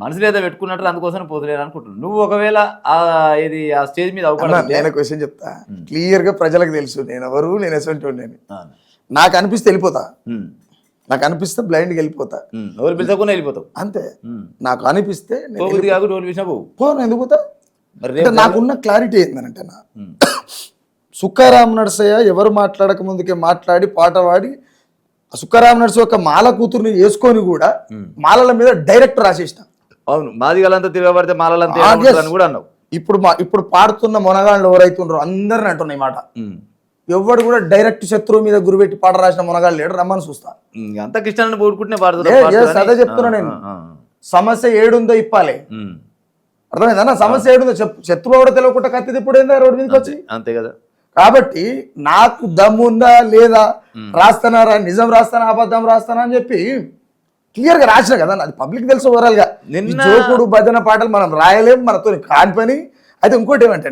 మనసులో ఏదో పెట్టుకున్నట్టు అందుకోసం పోతలేరు అనుకుంటున్నాను. నువ్వు ఒకవేళ ఇది ఆ స్టేజ్ మీద నేను క్వశ్చన్ చెప్తా క్లియర్గా ప్రజలకు తెలుసు నేను ఎవరు నేను ఎటువంటి నేను నాకు అనిపిస్తే వెళ్ళిపోతా నాకు అనిపిస్తే బ్లైండ్కి వెళ్ళిపోతా ఎవరు పిలుచుకుని వెళ్ళిపోతావు అంతే నాకు అనిపిస్తే పోను ఎందుకు పోతా నాకున్న క్లారిటీ ఏంటంటే నా సుఖారాం నరసయ్య ఎవరు మాట్లాడక ముందుకే మాట్లాడి పాట పాడి సుఖారాం నరసయ్య యొక్క మాల కూతుర్ని వేసుకొని కూడా మాలల మీద డైరెక్ట్ రాసేసిన. అవును మాదిగలంతా తిరగబడితే మాలలంతా కూడా అన్నావు. ఇప్పుడు పాడుతున్న మొనగాళ్ళు ఎవరైతుండ్రో అందరిని అంటున్నాయి మాట. ఎవడు కూడా డైరెక్ట్ శత్రువు మీద గురిపెట్టి పాట రాసిన మొనగాళ్ళు లేడు రమ్మని చూస్తా. అంత కృష్ణాన్ని పోడుకుంటే అదే చెప్తున్నా నేను. సమస్య ఏడుందో ఇప్పాలి అర్థమైందా సమస్య ఏడుందో శత్రువు కూడా తెలియకుండా కత్తి ఇప్పుడు ఏందా రోడ్డు మీదకి వచ్చి అంతే కదా. కాబట్టి నాకు దమ్ముందా లేదా రాస్తానారా నిజం రాస్తానా అబద్ధం రాస్తానా అని చెప్పి క్లియర్ గా రాసిన కదా అది పబ్లిక్ తెలుసు ఓవరాల్ గా. జోకుడు భజన పాటలు మనం రాయలేం మనతో కాని పని. అయితే ఇంకోటి ఏమంటే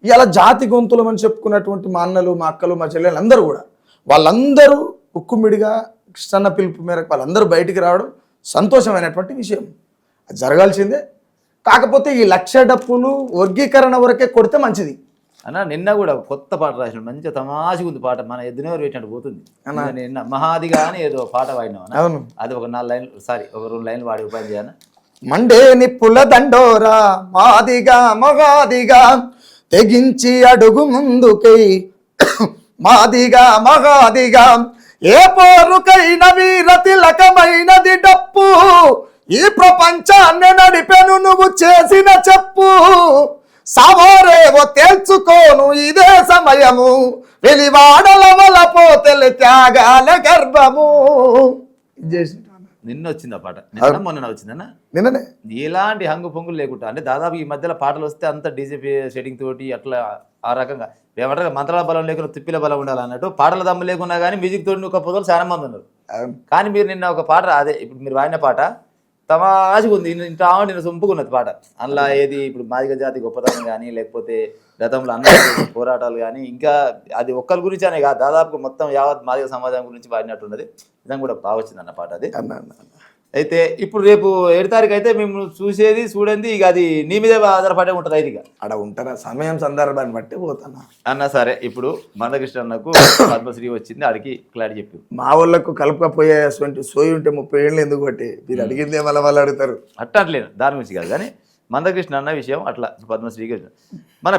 ఇలా జాతి గొంతులం అని చెప్పుకున్నటువంటి మా అన్నలు మా అక్కలు మా చెల్లెలు అందరూ కూడా వాళ్ళందరూ ఉక్కుమిడిగా కృష్ణన్న పిలుపు మేరకు వాళ్ళందరూ బయటికి రావడం సంతోషమైనటువంటి విషయం. అది జరగాల్సిందే. కాకపోతే ఈ లక్ష డప్పులు వర్గీకరణ వరకే కొడితే మంచిది అన్న. నిన్న కూడా కొత్త పాట రాసిన మంచిగా తమాషగా ఉంది పాట. మన ఎద్దునెవరు పెట్టినట్టు పోతుంది. నిన్న మహాదిగా అని ఏదో పాట వాడినాం. అవును అది ఒక 4 లైన్లు ఒక 2 లైన్లు వాడి ఉపాయం చేయను. మండే నిప్పుల దండోరా మాదిగా మగాదిగా తెగించి అడుగు ముందుకై మాదిగా మగాదిగా ఏ పోరుకైన వీర తిలకమైనది డప్పు ఈ ప్రపంచాన్ని నడిపెను నువ్వు చేసిన చెప్పు సావోరేవో తేల్చుకోను ఇదే సమయము వెలివాడల వల పోతెలు త్యాగాల గర్భము. నిన్న వచ్చింది ఆ పాట. నిన్న మొన్న వచ్చిందన్న. నిన్ననే ఎలాంటి హంగు పొంగులు లేకుండా అంటే దాదాపు ఈ మధ్యలో పాటలు వస్తే అంత డీజేపీ సెట్టింగ్ తోటి అట్లా ఆ రకంగా ఏమంటారు మంత్రాల బలం లేకుండా తిప్పిల బలం ఉండాలి అన్నట్టు పాటల దమ్ము లేకున్నా కానీ మ్యూజిక్ తోటి ఒక పొదలు చాలా మంది ఉన్నారు. కానీ మీరు నిన్న ఒక పాట అదే ఇప్పుడు మీరు వాడిన పాట తమాషగా ఉంది. ఇంటా నిన్న సొంపుకున్నది పాట. అందులో ఏది ఇప్పుడు మాదిగ జాతి గొప్పతనం కానీ లేకపోతే గతంలో అన్న పోరాటాలు కానీ ఇంకా అది ఒక్కరి గురించి అనే కాదు దాదాపు మొత్తం యావత్ మాదిగ సమాజం గురించి పాడినట్టున్నది. నిజంగా కూడా బాగా వచ్చింది అన్న పాట అది. అయితే ఇప్పుడు రేపు 7 తారీఖు అయితే మేము చూడండి ఇక అది నీ మీదే ఆధారపడే ఉంటుంది. అయితే ఇక అక్కడ ఉంటారా సమయం సందర్భాన్ని బట్టి పోతాను అన్న. సరే ఇప్పుడు మందకృష్ణ అన్నకు పద్మశ్రీ వచ్చింది ఆడికి క్లారిటీ చెప్పి మా వాళ్ళకు కలుపుకపోయే సోయి ఉంటే 30 ఏళ్ళు ఎందుకు బట్టి మీరు అడిగిందే వాళ్ళు అడుగుతారు అట్లా అట్లేదు దాని గురించి కాదు కానీ మందకృష్ణ అన్న విషయం అట్లా పద్మశ్రీకి మన